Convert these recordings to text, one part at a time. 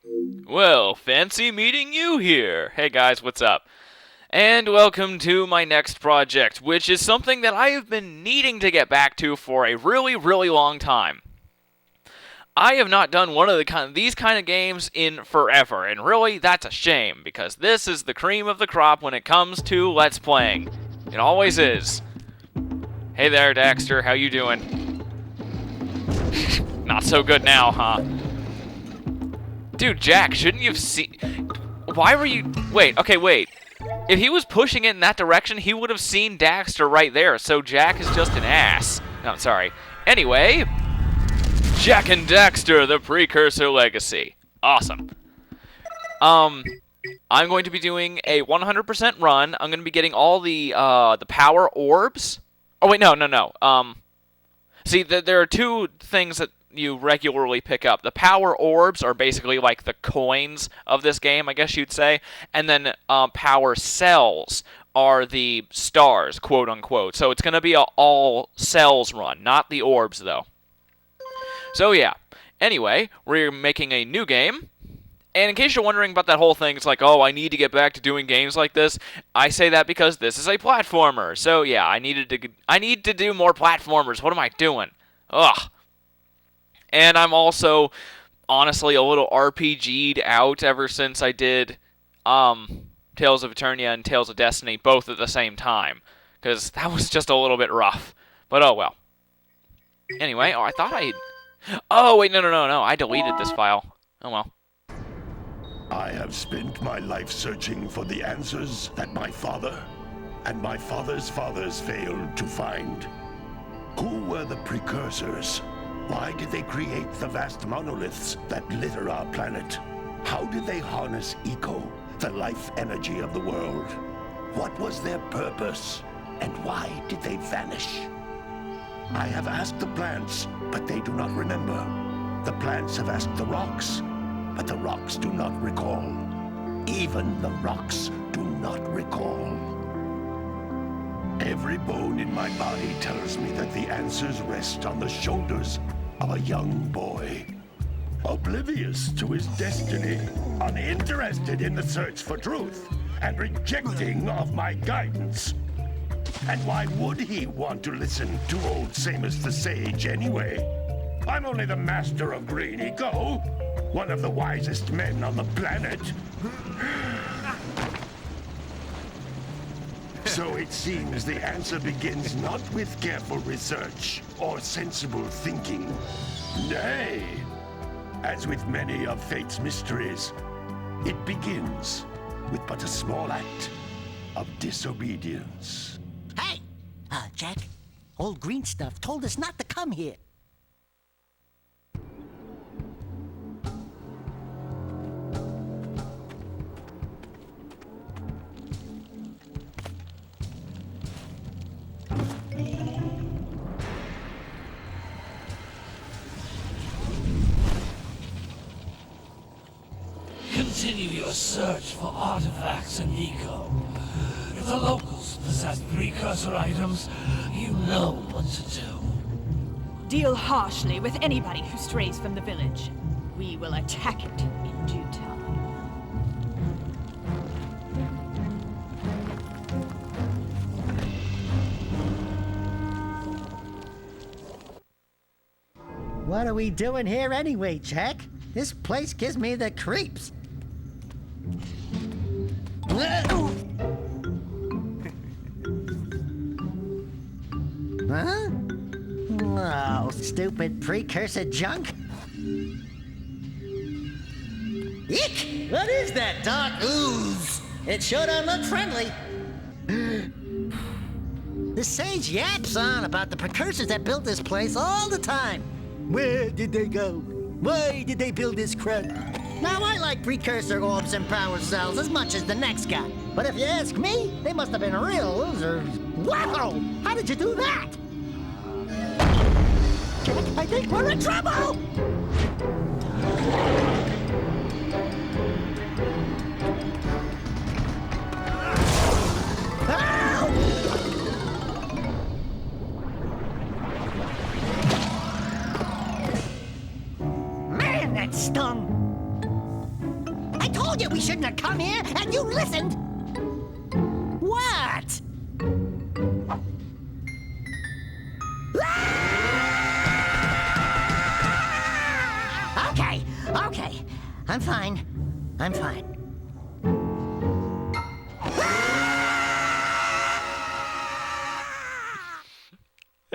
Well, fancy meeting you here. Hey guys, what's up? And welcome to my next project, which is something that I have been needing to get back to for a really, really long time. I have not done one of these kind of games in forever, and really, that's a shame, because this is the cream of the crop when it comes to Let's Playing. It always is. Hey there, Dexter, how you doing? Not so good now, huh? Dude, Jack, shouldn't you have seen... Why were you... Wait, okay, wait. If he was pushing it in that direction, he would have seen Daxter right there, so Jack is just an ass. No, sorry. Anyway, Jack and Daxter, the Precursor Legacy. Awesome. I'm going to be doing a 100% run. I'm going to be getting all the power orbs. Oh, wait, no. See, there are two things that you regularly pick up. The power orbs are basically like the coins of this game, I guess you'd say. And then power cells are the stars, quote unquote. So it's going to be an all cells run, not the orbs, though. So yeah. Anyway, we're making a new game. And in case you're wondering about that whole thing, it's like, oh, I need to get back to doing games like this. I say that because this is a platformer. So yeah, I need to do more platformers. What am I doing? Ugh. And I'm also, honestly, a little RPG'd out ever since I did Tales of Eternia and Tales of Destiny both at the same time. Because that was just a little bit rough. But oh well. Anyway, I thought I... Oh, wait, no. I deleted this file. Oh well. I have spent my life searching for the answers that my father and my father's fathers failed to find. Who were the precursors? Why did they create the vast monoliths that litter our planet? How did they harness eco, the life energy of the world? What was their purpose? And why did they vanish? I have asked the plants, but they do not remember. The plants have asked the rocks, but the rocks do not recall. Even the rocks do not recall. Every bone in my body tells me that the answers rest on the shoulders of a young boy. Oblivious to his destiny, uninterested in the search for truth, and rejecting of my guidance. And why would he want to listen to old Samus the Sage anyway? I'm only the master of green eco, one of the wisest men on the planet. So it seems the answer begins not with careful research or sensible thinking. Nay, as with many of fate's mysteries, it begins with but a small act of disobedience. Hey! Jack, old green stuff told us not to come here. Continue your search for artifacts and eco. If the locals possess precursor items, you know what to do. Deal harshly with anybody who strays from the village. We will attack it in due time. What are we doing here anyway, Jack? This place gives me the creeps. Huh? Oh, stupid precursor junk. Eek! What is that dark ooze? It sure don't look friendly. The sage yaps on about the precursors that built this place all the time. Where did they go? Why did they build this crud? Now, I like precursor orbs and power cells as much as the next guy. But if you ask me, they must have been real losers. Wow! How did you do that? Jack, I think we're in trouble! Man, that stung! you we shouldn't have come here, and you listened. What? Okay. I'm fine.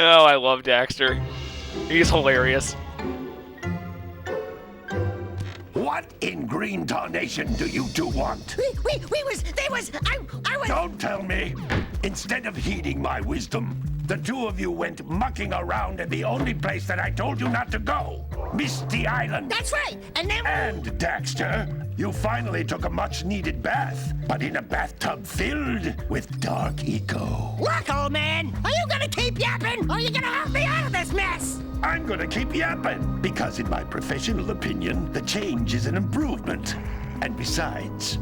Oh, I love Daxter. He's hilarious. What in green tarnation do you two want? I was... Don't tell me. Instead of heeding my wisdom, the two of you went mucking around in the only place that I told you not to go. Misty Island. That's right, and then... And, Daxter, you finally took a much-needed bath, but in a bathtub filled with dark eco. Look, old man, are you gonna keep yapping, or are you gonna help me out of this mess? I'm gonna keep yapping, because in my professional opinion, the change is an improvement. And besides,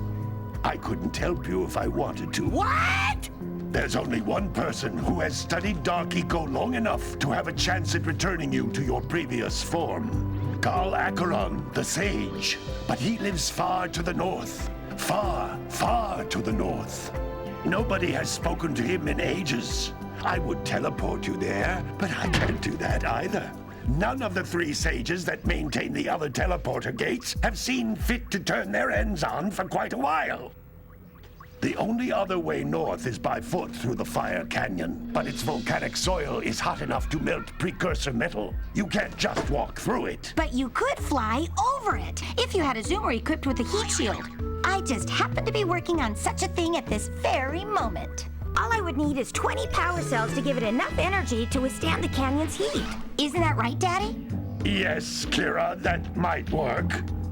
I couldn't help you if I wanted to. What? There's only one person who has studied Dark Eco long enough to have a chance at returning you to your previous form. Carl Acheron, the Sage. But he lives far to the north. Far, far to the north. Nobody has spoken to him in ages. I would teleport you there, but I can't do that either. None of the 3 sages that maintain the other teleporter gates have seen fit to turn their ends on for quite a while. The only other way north is by foot through the Fire Canyon, but its volcanic soil is hot enough to melt precursor metal. You can't just walk through it. But you could fly over it if you had a zoomer equipped with a heat shield. I just happen to be working on such a thing at this very moment. All I would need is 20 power cells to give it enough energy to withstand the canyon's heat. Isn't that right, Daddy? Yes, Kira, that might work.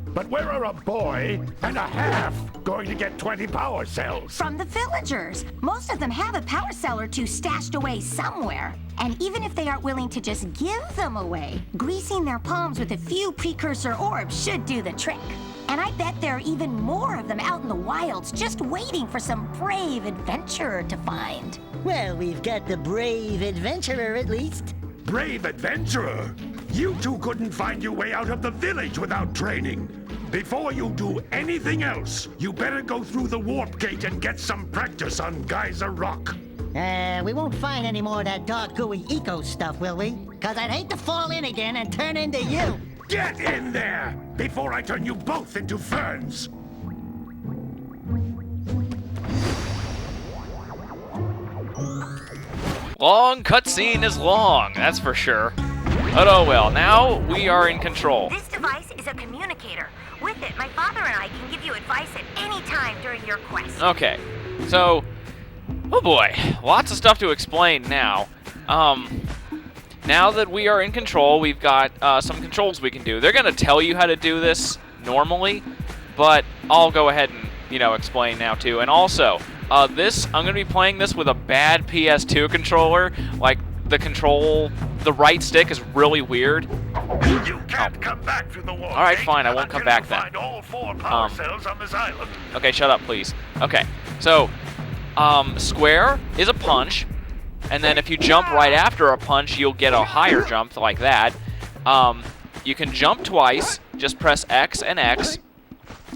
But where are a boy and a half going to get 20 power cells? From the villagers. Most of them have a power cell or two stashed away somewhere. And even if they aren't willing to just give them away, greasing their palms with a few precursor orbs should do the trick. And I bet there are even more of them out in the wilds just waiting for some brave adventurer to find. Well, we've got the brave adventurer at least. Brave adventurer? You two couldn't find your way out of the village without training. Before you do anything else, you better go through the warp gate and get some practice on Geyser Rock. We won't find any more of that dark gooey eco stuff, will we? Cause I'd hate to fall in again and turn into you. Get in there before I turn you both into ferns. Long cutscene is long, that's for sure. But oh well, now we are in control. This device is a communicator. With it, my father and I can give you advice at any time during your quest. Okay, so, oh boy, lots of stuff to explain now. Now that we are in control, we've got some controls we can do. They're gonna tell you how to do this normally, but I'll go ahead and, explain now too. And also, I'm gonna be playing this with a bad PS2 controller. Like, the right stick is really weird. You can't come back through the wall. All right, fine, I won't come back then. Find all 4 power cells on this island. Okay, shut up, please. Okay, so, square is a punch, and then if you jump right after a punch, you'll get a higher jump like that. You can jump twice, just press X and X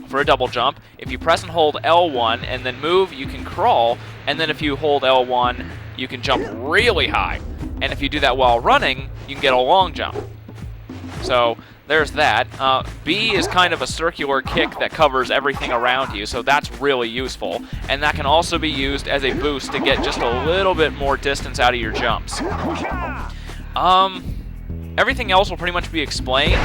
for a double jump. If you press and hold L1 and then move, you can crawl, and then if you hold L1, you can jump really high. And if you do that while running, you can get a long jump. So there's that. B is kind of a circular kick that covers everything around you, so that's really useful. And that can also be used as a boost to get just a little bit more distance out of your jumps. Everything else will pretty much be explained,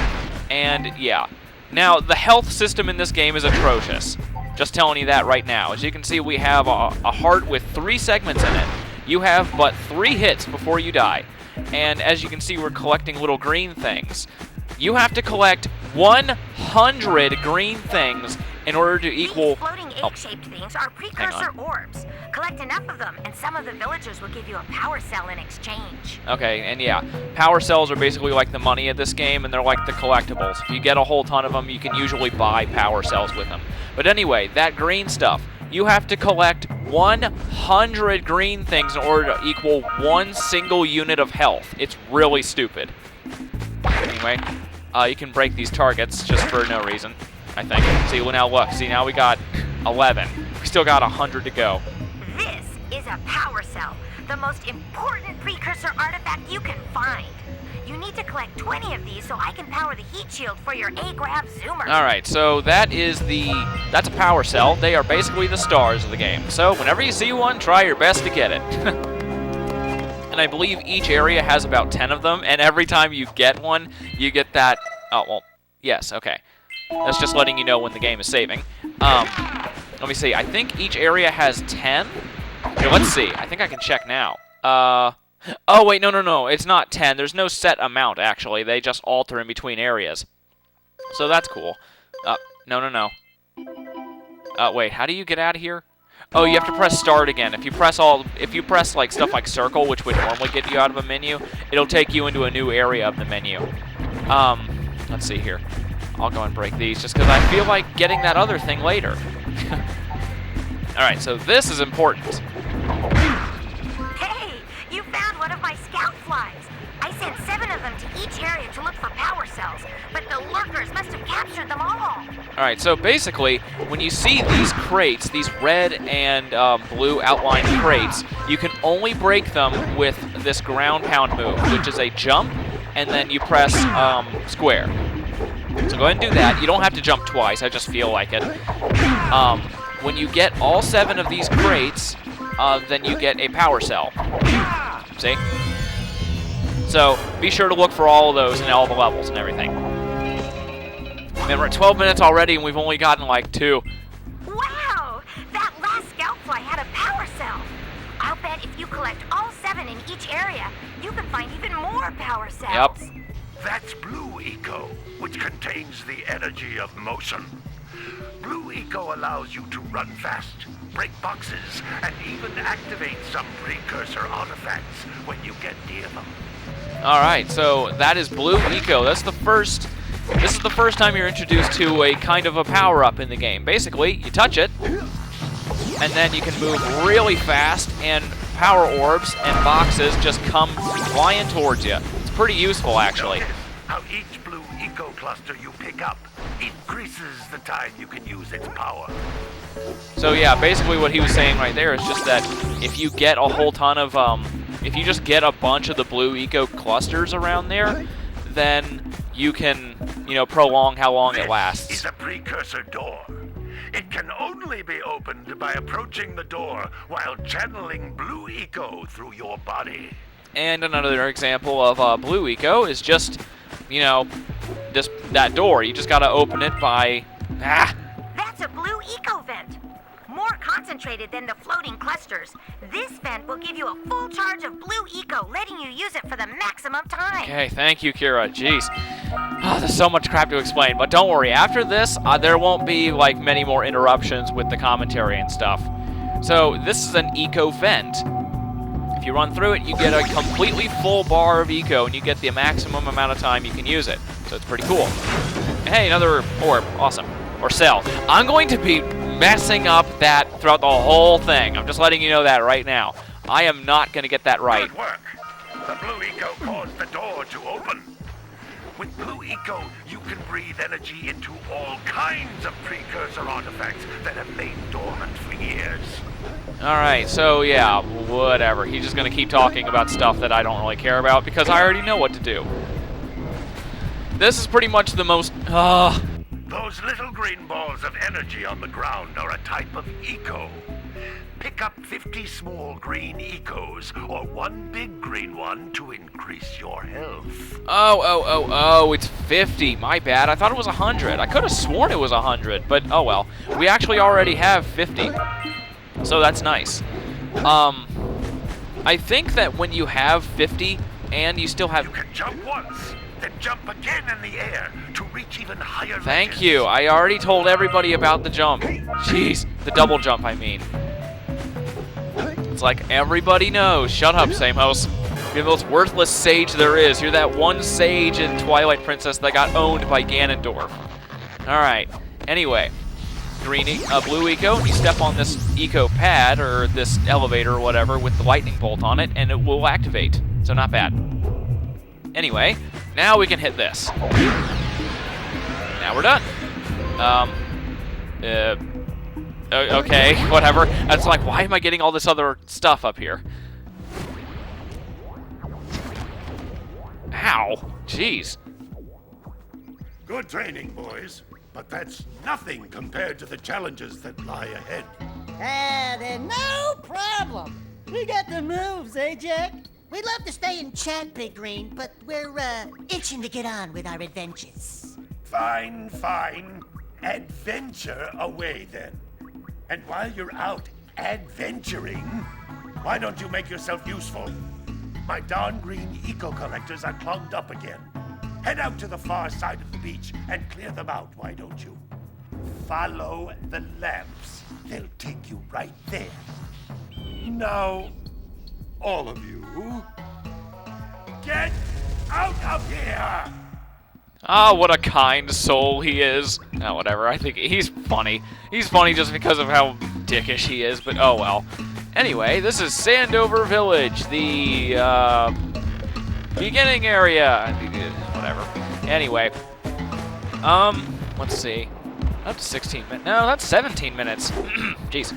and yeah. Now, the health system in this game is atrocious. Just telling you that right now. As you can see, we have a heart with 3 segments in it. You have but 3 hits before you die. And as you can see, we're collecting little green things. You have to collect 100 green things in order to equal... These floating egg-shaped things are precursor orbs. Collect enough of them, and some of the villagers will give you a power cell in exchange. Okay, and yeah, power cells are basically like the money of this game, and they're like the collectibles. If you get a whole ton of them, you can usually buy power cells with them. But anyway, that green stuff, you have to collect 100 green things in order to equal 1 single unit of health. It's really stupid. Anyway, you can break these targets just for no reason. I think. See, well, now look. See, now we got 11. We still got 100 to go. This is a power cell, the most important precursor artifact you can find. You need to collect 20 of these so I can power the heat shield for your A-Grav zoomer. Alright, so that's a power cell. They are basically the stars of the game. So whenever you see one, try your best to get it. And I believe each area has about 10 of them, and every time you get one, you get that... Oh, well, yes, okay. That's just letting you know when the game is saving. Let me see. I think each area has 10. Okay, let's see. I think I can check now. Oh, wait, no. It's not 10. There's no set amount, actually. They just alter in between areas. So that's cool. No. Wait, how do you get out of here? Oh, you have to press start again. If you press like stuff like circle, which would normally get you out of a menu, it'll take you into a new area of the menu. Let's see here. I'll go and break these just because I feel like getting that other thing later. Alright, so this is important. Hey, you found one of my scout flies. I sent 7 of them to each area to look for power cells, but the lurkers must have captured them all. Alright, so basically, when you see these crates, these red and blue outlined crates, you can only break them with this ground pound move, which is a jump, and then you press square. So go ahead and do that. You don't have to jump twice, I just feel like it. When you get all 7 of these crates, then you get a power cell. See? So be sure to look for all of those in all the levels and everything. Man, we're at 12 minutes already and we've only gotten like 2. Wow! That last scout fly had a power cell. I'll bet if you collect all 7 in each area, you can find even more power cells. Yep. That's Blue Eco, which contains the energy of motion. Blue Eco allows you to run fast, break boxes, and even activate some precursor artifacts when you get near them. Alright, so that is Blue Eco. This is the first time you're introduced to a kind of a power-up in the game. Basically, you touch it, and then you can move really fast, and power orbs and boxes just come flying towards you. It's pretty useful, actually. Notice how each Blue Eco cluster you pick up increases the time you can use its power. So yeah, basically what he was saying right there is just that if you get a whole ton of, if you just get a bunch of the Blue Eco clusters around there, then you can, prolong how long it lasts. This is a precursor door. It can only be opened by approaching the door while channeling Blue Eco through your body. And another example of Blue Eco is just, that door. You just gotta open it by... That's a Blue Eco vent. More concentrated than the floating clusters. This vent will give you a full charge of Blue Eco, letting you use it for the maximum time. Okay, thank you, Kira. Jeez. There's so much crap to explain, but don't worry. After this, there won't be, many more interruptions with the commentary and stuff. So, this is an Eco vent. If you run through it, you get a completely full bar of Eco, and you get the maximum amount of time you can use it. So it's pretty cool. Hey, another orb. Awesome. Or cell. I'm going to be messing up that throughout the whole thing. I'm just letting you know that right now. I am not going to get that right. Good work. The Blue Eco caused the door to open. With Blue Eco, you can breathe energy into all kinds of precursor artifacts that have lain dormant for years. Alright, so yeah, whatever. He's just going to keep talking about stuff that I don't really care about because I already know what to do. This is pretty much the most... Those little green balls of energy on the ground are a type of Eco. Pick up 50 small green Ecos, or one big green one to increase your health. Oh, it's 50. My bad. I thought it was 100. I could have sworn it was 100, but oh well. We actually already have 50. So that's nice. I think that when you have 50 and you still have... You can jump once, then jump again in the air to reach even higher Thank ledges. you. I already told everybody about the jump. Jeez, the double jump, I mean. It's like everybody knows. Shut up, Samos. You're the most worthless sage there is. You're that one sage in Twilight Princess that got owned by Ganondorf. Alright, anyway. Blue Eco, you step on this Eco pad, or this elevator or whatever, with the lightning bolt on it, and it will activate. So not bad. Anyway, now we can hit this. Now we're done. Okay, whatever. It's like, why am I getting all this other stuff up here? Ow. Jeez. Good training, boys. But that's nothing compared to the challenges that lie ahead. Then no problem. We got the moves, eh, Jack? We'd love to stay and chat, Big Green, but we're, itching to get on with our adventures. Fine, fine. Adventure away, then. And while you're out adventuring, why don't you make yourself useful? My darn green eco-collectors are clogged up again. Head out to the far side of the beach and clear them out, why don't you? Follow the lamps. They'll take you right there. Now, all of you, get out of here! Ah, what a kind soul he is. Oh, whatever. I think he's funny. He's funny just because of how dickish he is, but oh well. Anyway, this is Sandover Village, the, beginning area. Whatever. Anyway. Let's see. Up to 16 minutes. No, that's 17 minutes. Jeez.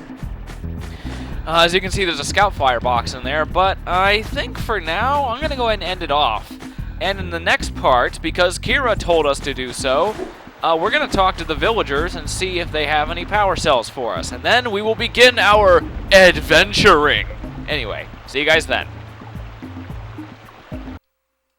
As you can see, there's a scout fire box in there, but I think for now, I'm going to go ahead and end it off. And in the next part, because Kira told us to do so, we're going to talk to the villagers and see if they have any power cells for us. And then we will begin our adventuring. Anyway, see you guys then.